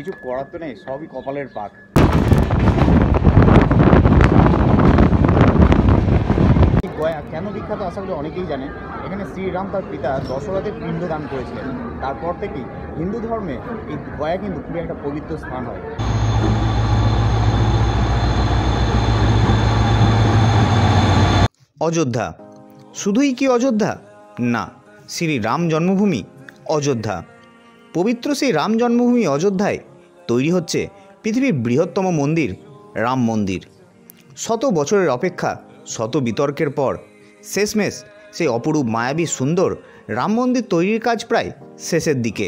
কিছু করার তো নেই, সবই কপালের পাক। গয়া কেন বিখ্যাত আশা করি অনেকেই জানেন। এখানে শ্রীরাম তার পিতা দশরথের পিণ্ড দান করেছিলেন। তারপর থেকেই হিন্দু ধর্মে এই গয়া কিন্তু খুবই একটা পবিত্র স্থান হয়। অযোধ্যা শুধুই কি অযোধ্যা? না, শ্রী রাম জন্মভূমি অযোধ্যা। পবিত্র সেই রাম জন্মভূমি অযোধ্যায় তৈরি হচ্ছে পৃথিবীর বৃহত্তম মন্দির রাম মন্দির। শত বছরের অপেক্ষা, শত বিতর্কের পর শেষমেশ সেই অপরূপ মায়াবী সুন্দর রাম মন্দির তৈরির কাজ প্রায় শেষের দিকে।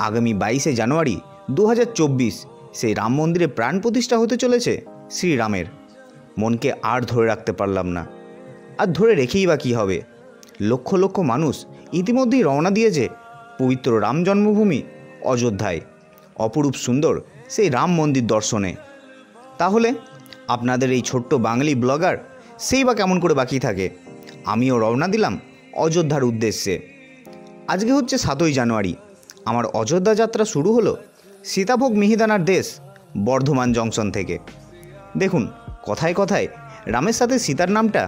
আগামী 22শে জানুয়ারি 2024 সেই রাম মন্দিরে প্রাণ প্রতিষ্ঠা হতে চলেছে শ্রীরামের। মনকে আর ধরে রাখতে পারলাম না। আর ধরে রেখেই বা কী হবে? লক্ষ লক্ষ মানুষ ইতিমধ্যেই রওনা দিয়েছে পবিত্র রাম জন্মভূমি অযোধ্যায় অপরূপ সুন্দর সেই রাম মন্দির দর্শনে। তাহলে আপনাদের এই ছোট্ট বাঙালি ব্লগার সেই বা কেমন করে বাকি থাকে? আমিও রওনা দিলাম অযোধ্যার উদ্দেশ্যে। আজকে হচ্ছে 7ই জানুয়ারি। আমার অযোধ্যা যাত্রা শুরু হলো সীতাভোগ মিহিদানার দেশ বর্ধমান জংশন থেকে। দেখুন, কথায় কথায় রামের সাথে সীতার নামটা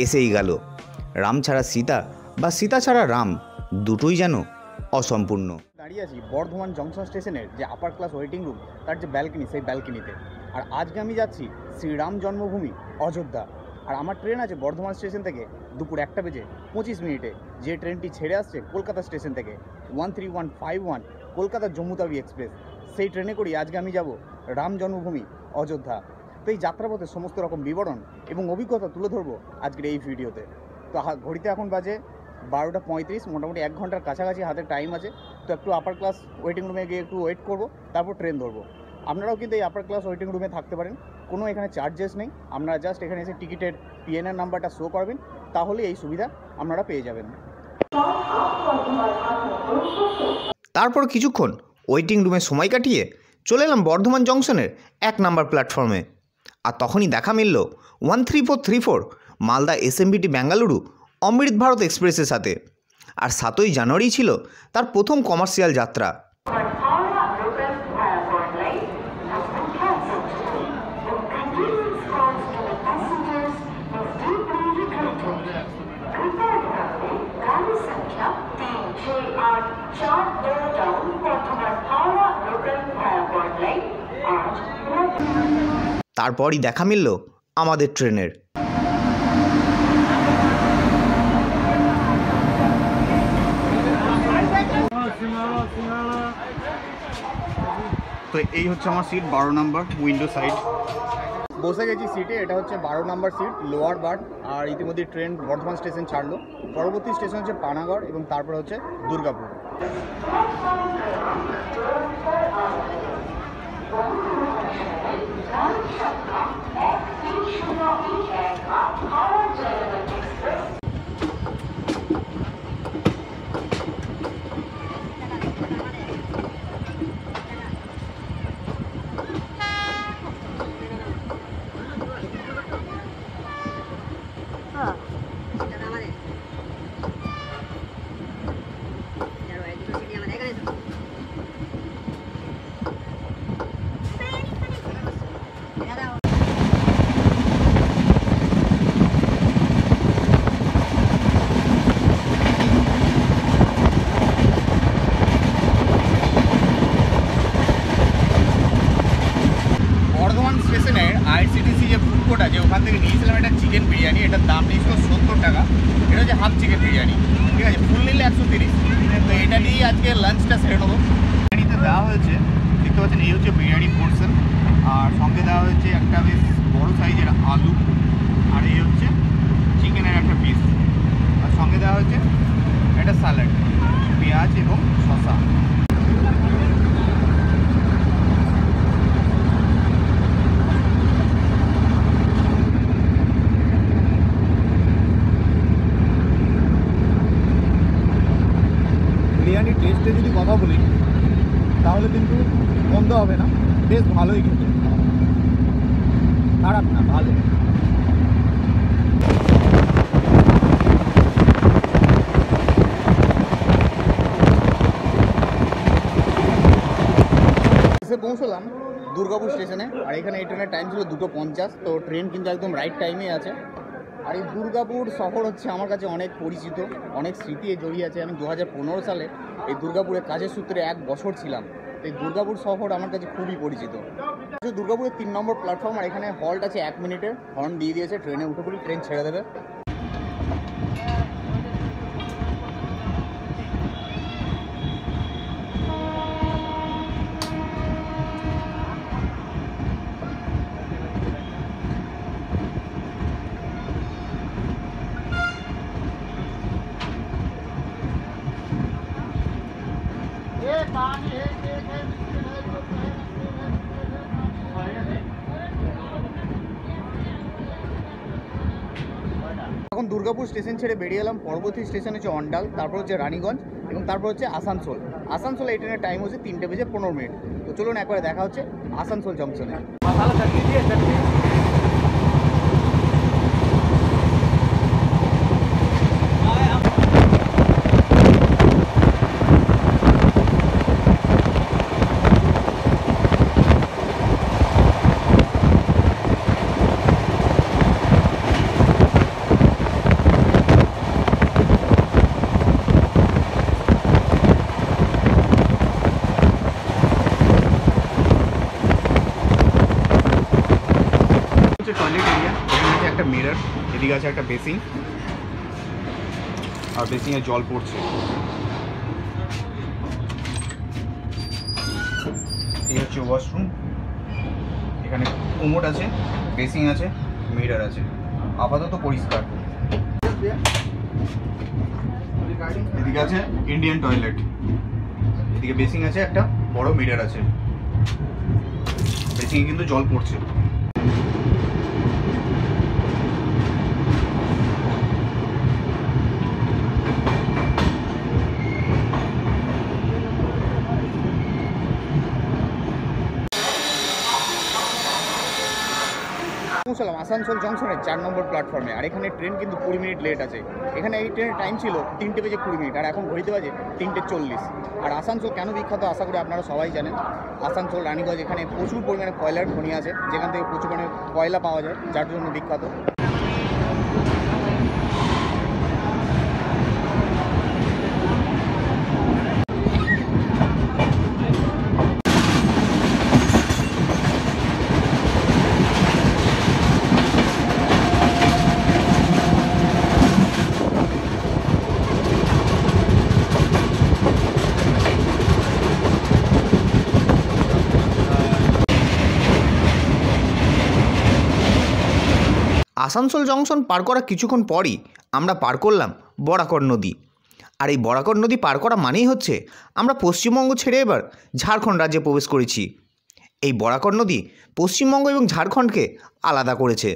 এসেই গেল। রাম ছাড়া সীতা বা সীতা ছাড়া রাম দুটোই যেন অসম্পূর্ণ। দাঁড়িয়ে আছি বর্ধমান জংশন স্টেশনের যে আপার ক্লাস ওয়েটিং রুম, তার যে ব্যালকনি, সেই ব্যালকনিতে। আর আজকে আমি যাচ্ছি শ্রীরাম জন্মভূমি অযোধ্যা। আর আমার ট্রেন আছে বর্ধমান স্টেশন থেকে দুপুর 1:25 যে ট্রেনটি ছেড়ে আসছে কলকাতা স্টেশন থেকে 13151 কলকাতা জম্মু তাওয়াই এক্সপ্রেস। সেই ট্রেনে করেই আজকে আমি যাব রাম জন্মভূমি অযোধ্যা। তো এই যাত্রাপথে সমস্ত রকম বিবরণ এবং অভিজ্ঞতা তুলে ধরবো আজকের এই ভিডিওতে। তো ঘড়িতে এখন বাজে 12:35, মোটামুটি 1 ঘন্টার কাছাকাছি হাতে টাইম আছে। তো একটু আপার ক্লাস ওয়েটিং রুমে গিয়ে একটু ওয়েট করব, তারপর ট্রেন ধরবো। আপনারাও কিন্তু এই আপার ক্লাস ওয়েটিং রুমে থাকতে পারেন, কোনো এখানে চার্জেস নেই। আপনারা জাস্ট এখানে এসে টিকিটের পিএনআর নাম্বারটা শো করবেন, তাহলে এই সুবিধা আপনারা পেয়ে যাবেন। তারপর কিছুক্ষণ ওয়েটিং রুমে সময় কাটিয়ে চলে এলাম বর্ধমান জংশনের 1 নম্বর প্ল্যাটফর্মে। আর তখনই দেখা মিলল 13434 মালদা এসএমবিটি বেঙ্গালুরু অমৃত ভারত এক্সপ্রেসের সাথে। আর 7ই জানুয়ারি ছিল তার প্রথম কমার্শিয়াল যাত্রা। তারপরই দেখা মিলল আমাদের ট্রেনের। তো এই হচ্ছে আমার সিট 12 নম্বর উইন্ডো সাইড। বসে গেছি সিটে, এটা হচ্ছে 12 নম্বর সিট, লোয়ার বার্থ। আর ইতিমধ্যে ট্রেন বর্ধমান স্টেশন ছাড়লো। পরবর্তী স্টেশন হচ্ছে পানাগড় এবং তারপর হচ্ছে দুর্গাপুর। আইআরসিটিসি যে ফুড কোর্ট আছে, ওখান থেকে নিয়েছিলাম একটা চিকেন বিরিয়ানি। এটার দাম নিয়েছিল 70 টাকা। এটা হচ্ছে হাফ চিকেন বিরিয়ানি, ঠিক আছে। ফুল নিলে 130। তো এটা নিয়েই আজকে লাঞ্চটা সেরে নেবো। বিরিয়ানিতে দেওয়া হয়েছে, দেখতে পাচ্ছেন, এই হচ্ছে বিরিয়ানি পোর্শন। আর সঙ্গে দেওয়া হয়েছে একটা বেশ বড় সাইজের আলু, আর এই হচ্ছে চিকেনের একটা পিস। আর সঙ্গে দেওয়া হয়েছে একটা স্যালাড, পেঁয়াজ এবং শসা। বিরিয়ানির টেস্টে যদি কথা বলি তাহলে কিন্তু মন্দ হবে না, বেশ ভালোই খেতে, খারাপ না, ভালো। পৌঁছলাম দুর্গাপুর স্টেশনে, আর এখানে এই ট্রেনের টাইম ছিল 2:50। তো ট্রেন কিন্তু একদম রাইট টাইমে আছে। আর এই দুর্গাপুর শহর হচ্ছে আমার কাছে অনেক পরিচিত, অনেক স্মৃতি জড়িয়ে আছে। আমি 2015 সালে এই দুর্গাপুরে কাজের সূত্রে 1 বছর ছিলাম। তো এই দুর্গাপুর শহর আমার কাছে খুবই পরিচিত। দুর্গাপুরের 3 নম্বর প্ল্যাটফর্ম, আর এখানে হল্ট আছে 1 মিনিটের। হর্ন দিয়ে দিয়েছে, ট্রেনে উঠে পড়ি, ট্রেন ছেড়ে দেবে। এখন দুর্গাপুর স্টেশন ছেড়ে বেরিয়ে এলাম। পরবর্তী স্টেশন হচ্ছে অন্ডাল, তারপর হচ্ছে রানীগঞ্জ, এবং তারপর হচ্ছে আসানসোল। আসানসোলে এই ট্রেনের টাইম হচ্ছে 3:15। তো চলুন একবারে দেখা হচ্ছে আসানসোল জংশনে। টয়লেট এরিয়া, এখানে আছে একটা মিরর, এদিকে আছে একটা বেসিন, আর বেসিনে জল পড়ছে। এই হচ্ছে ওয়াশরুম, এখানে কোমোড আছে, বেসিন আছে, মিরর আছে, আপাতত পরিষ্কার। এদিকে আছে ইন্ডিয়ান টয়লেট, এদিকে বেসিন আছে, একটা বড় মিরর আছে, বেসিনে কিন্তু জল পড়ছে। পৌঁছলাম আসানসোল জংশনের 4 নম্বর প্ল্যাটফর্মে, আর এখানে ট্রেন কিন্তু 20 মিনিট লেট আছে। এখানে এই ট্রেনের টাইম ছিল 3:20, আর এখন ঘড়িতে বাজে 3:40। আর আসানসোল কেন বিখ্যাত আশা করি আপনারা সবাই জানেন। আসানসোল রানীগঞ্জ, এখানে প্রচুর পরিমাণে কয়লার খনি আছে, যেখান থেকে প্রচুর পরিমাণে কয়লা পাওয়া যায়, যার জন্য বিখ্যাত। আসানসোল জংশন পার করা কিছুক্ষণ পরই আমরা পার করলাম বরাকর নদী। আর এই বরাকর নদী পার করা মানেই হচ্ছে আমরা পশ্চিমবঙ্গ ছেড়ে এবার ঝাড়খণ্ড রাজ্যে প্রবেশ করেছি। এই বরাকর নদী পশ্চিমবঙ্গ এবং ঝাড়খণ্ডকে আলাদা করেছে।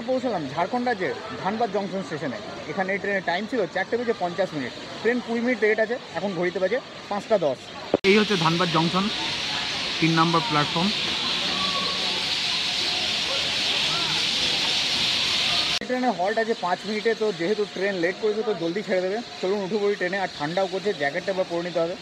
পৌঁছলাম ঝাড়খণ্ড রাজ্যের ধানবাদ জংশন স্টেশনে। এখানে এই ট্রেনের টাইম ছিল 4:50। ট্রেন 20 মিনিট লেট আছে, এখন ঘড়িতে বাজে 5:10। এই হচ্ছে ধানবাদ জংশন, 3 নম্বর প্ল্যাটফর্ম। ট্রেনে হল্ট আছে 5 মিনিটে, তো যেহেতু ট্রেন লেট করেছে তো জলদি ছেড়ে দেবে। চলুন উঠে পড়ি ট্রেনে। আর ঠান্ডাও করছে, জ্যাকেটটা বা পরে নিতে হবে।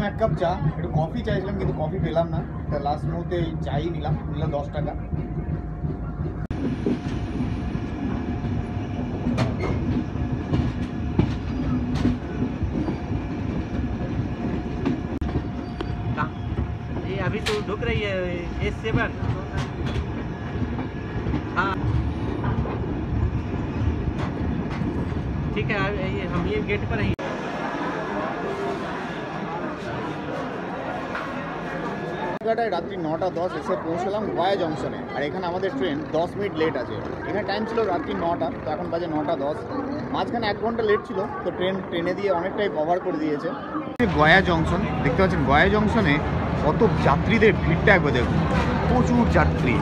এক কাপ চা, একটু কফি চাইছিলাম কিন্তু কফি পেলাম না, তা লাস্ট মুহূর্তে চাই নিলাম 10 টাকা। ये अभी तो ढुक रही है S7। हाँ ठीक है, हम ये गेट पर ही। রাত্রি 9:10 এসে পৌঁছলাম গয়া জংশনে। আর এখানে আমাদের ট্রেন 10 মিনিট লেট আছে। এখানে টাইম ছিল রাত্রি 9টা, তো এখন বাজে 9:10। মাঝখানে 1 ঘন্টা লেট ছিল, তো ট্রেনে দিয়ে অনেকটাই কভার করে দিয়েছে। গয়া জংশন দেখতে পাচ্ছেন, গয়া জংশনে কত যাত্রীদের ভিড়টা একবার দেখুন, প্রচুর যাত্রী,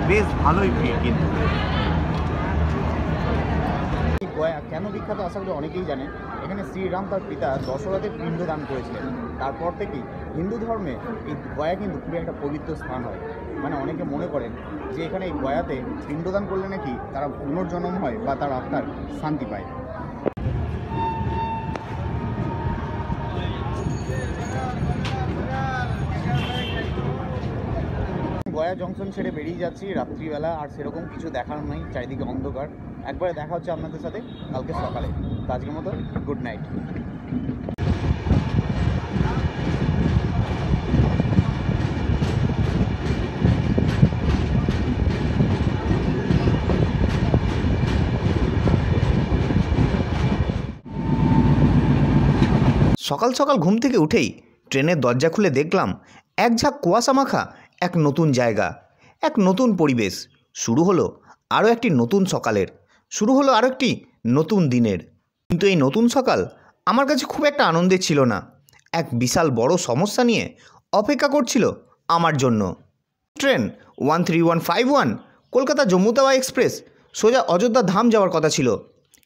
বেশ ভালোই ভিড়। কিন্তু গয়া কেন বিখ্যাত আশা করি অনেকেই জানেন। এখানে শ্রীরাম তার পিতা দশরথের পিণ্ডদান করেছিলেন। তারপর থেকেই হিন্দু ধর্মে এই গয়া কিন্তু খুবই একটা পবিত্র স্থান হয়। মানে অনেকে মনে করেন যে এখানে এই গয়াতে পিণ্ডদান করলে নাকি তারা পুনর্জন্ম হয় বা তার আত্মার শান্তি পায়। গয়া জংশন ছেড়ে বেরিয়ে যাচ্ছি রাত্রিবেলা, আর সেরকম কিছু দেখার নাই, চারিদিকে অন্ধকার। একবারে দেখা হচ্ছে আপনাদের সাথে কালকে সকালে। তো আজকের মতো গুড নাইট। সকাল সকাল ঘুম থেকে উঠেই ট্রেনের দরজা খুলে দেখলাম এক ঝাঁক কুয়াশা মাখা এক নতুন জায়গা, এক নতুন পরিবেশ। শুরু হলো আরও একটি নতুন সকালের, শুরু হলো আরও একটি নতুন দিনের। কিন্তু এই নতুন সকাল আমার কাছে খুব একটা আনন্দের ছিল না। এক বিশাল বড় সমস্যা নিয়ে অপেক্ষা করছিল আমার জন্য। ট্রেন 13151 কলকাতা জম্মু তাওয়া এক্সপ্রেস সোজা অযোধ্যা ধাম যাওয়ার কথা ছিল,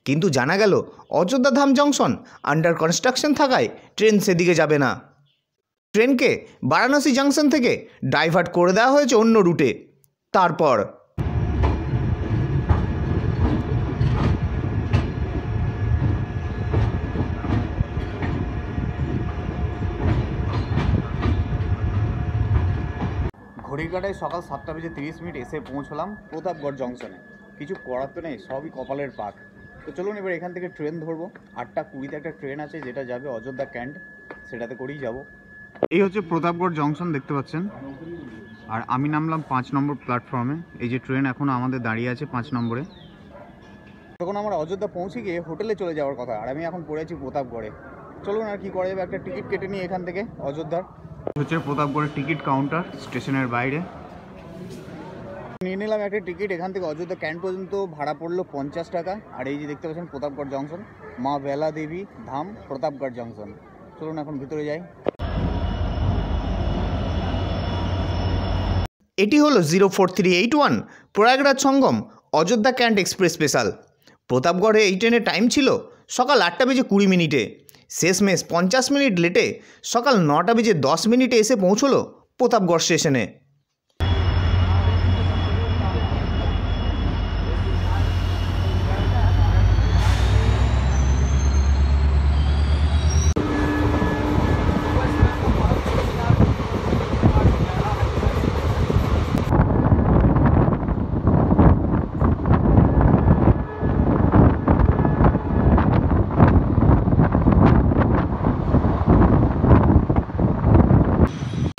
কিন্তু জানা গেল অযোধ্যা ধাম জংশন আন্ডার কনস্ট্রাকশন থাকায় ট্রেন সেদিকে যাবে না। ট্রেনকে বারাণসী জংশন থেকে ডাইভার্ট করে দেওয়া হয়েছে অন্য রুটে। তারপর ঘড়ির কাটায় সকাল 7:30 এসে পৌঁছলাম প্রতাপগড় জংশনে। কিছু করার তো নেই, সবই কপালের পাক। তো চলুন এবার এখান থেকে ট্রেন ধরবো। 8:20 একটা ট্রেন আছে যেটা যাবে অযোধ্যা ক্যান্ট, সেটাতে করেই যাব। এই হচ্ছে প্রতাপগড় জংশন দেখতে পাচ্ছেন, আর আমি নামলাম 5 নম্বর প্ল্যাটফর্মে। এই যে ট্রেন এখনও আমাদের দাঁড়িয়ে আছে 5 নম্বরে। তখন আমরা অযোধ্যা পৌঁছে গিয়ে হোটেলে চলে যাওয়ার কথা, আর আমি এখন পড়ে আছি প্রতাপগড়ে। চলুন আর কি করা যাবে, একটা টিকিট কেটে নিই এখান থেকে অযোধ্যার। হচ্ছে প্রতাপগড়ের টিকিট কাউন্টার স্টেশনের বাইরে। নিয়ে নিলাম একটা টিকিট। এখান থেকে অযোধ্যা ক্যান্ট পর্যন্ত ভাড়া পড়লো 50 টাকা। আর এই যে দেখতে পাচ্ছেন প্রতাপগড় জংশন, মা বেলা দেবী ধাম প্রতাপগড় জংশন। চলুন এখন ভিতরে যাই। এটি হলো 04381 প্রয়াগরাজ সঙ্গম অযোধ্যা ক্যান্ট এক্সপ্রেস স্পেশাল। প্রতাপগড়ে এই ট্রেনের টাইম ছিল সকাল 8:20। শেষমেশ 50 মিনিট লেটে সকাল 9:10 এসে পৌঁছলো প্রতাপগড় স্টেশনে।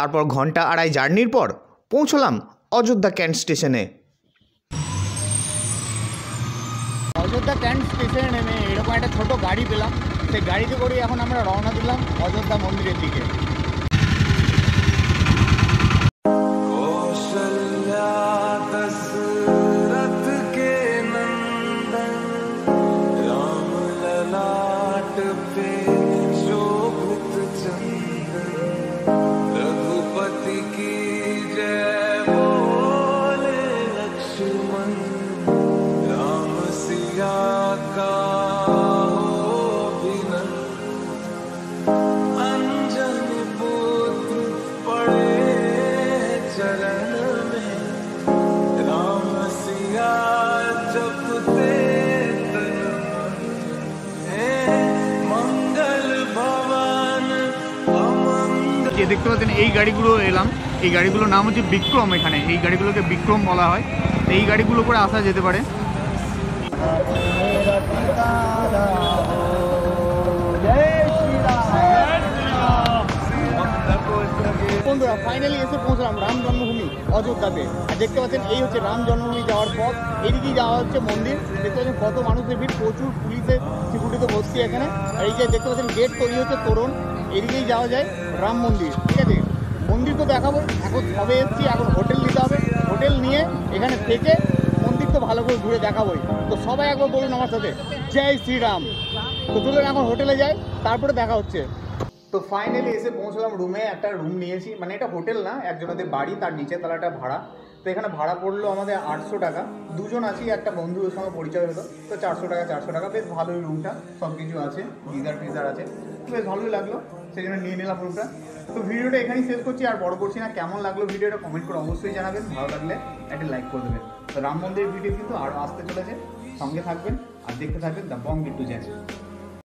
তারপর ঘন্টা আড়াই জার্নির পর পৌঁছলাম অযোধ্যা ক্যান্ট স্টেশনে। অযোধ্যা ক্যান্ট স্টেশনে নেমে এরকম একটা ছোট গাড়ি পেলাম, সেই গাড়িতে করে এখন আমরা রওনা দিলাম অযোধ্যা মন্দিরের দিকে। দেখতে পাচ্ছেন এই গাড়িগুলো এলাম, এই গাড়িগুলোর নাম হচ্ছে বিক্রম। এখানে এই গাড়িগুলোকে বিক্রম বলা হয়। এই গাড়িগুলো করে আসা যেতে পারে। বন্ধুরা ফাইনালি এসে পৌঁছলাম রাম জন্মভূমি অযোধ্যাতে। আর দেখতে পাচ্ছেন এই হচ্ছে রাম জন্মভূমি যাওয়ার পথ। এদিকেই যাওয়া হচ্ছে মন্দির। দেখতে পাচ্ছেন কত মানুষের ভিড়, প্রচুর পুলিশের সিকিউরিটিতে ভর্তি এখানে। আর এই যে দেখতে পাচ্ছেন গেট তৈরি হচ্ছে তোরণ, এদিকেই যাওয়া যায় রাম মন্দির। ঠিক আছে, মন্দির তো দেখাবো, এখন সবে এসেছি, এখন হোটেল নিতে হবে। হোটেল নিয়ে এখানে থেকে মন্দির তো ভালো করে ঘুরে দেখাবোই। তো সবাই একবার বলুন আমার সাথে জয় শ্রীরাম। তো চলুন এখন হোটেলে যাই, তারপরে দেখা হচ্ছে। তো ফাইনালি এসে পৌঁছলাম রুমে। একটা রুম নিয়েছি, মানে এটা হোটেল না, একজনের বাড়ি, তার নিচে তলাটা ভাড়া। তো এখানে ভাড়া পড়লো আমাদের 800 টাকা। দুজন আছি, একটা বন্ধুর সঙ্গে পরিচয় হলো। তো 400 টাকা বেশ ভালোই রুমটা, সব কিছু আছে, গিজার ফিজার আছে, বেশ ভালোই লাগলো, সেই জন্য নিয়ে নিলাম রুমটা। তো ভিডিওটা এখানেই শেষ করছি, আর বড় করছি না। কেমন লাগলো ভিডিওটা কমেন্ট করে অবশ্যই জানাবেন, ভালো লাগলে একটা লাইক করে দেবেন। তো রাম মন্দিরের ভিডিও কিন্তু আরও আসতে চলেছে, সঙ্গে থাকবেন আর দেখতে থাকবেন দ্য বং বিট্টু চ্যানেল।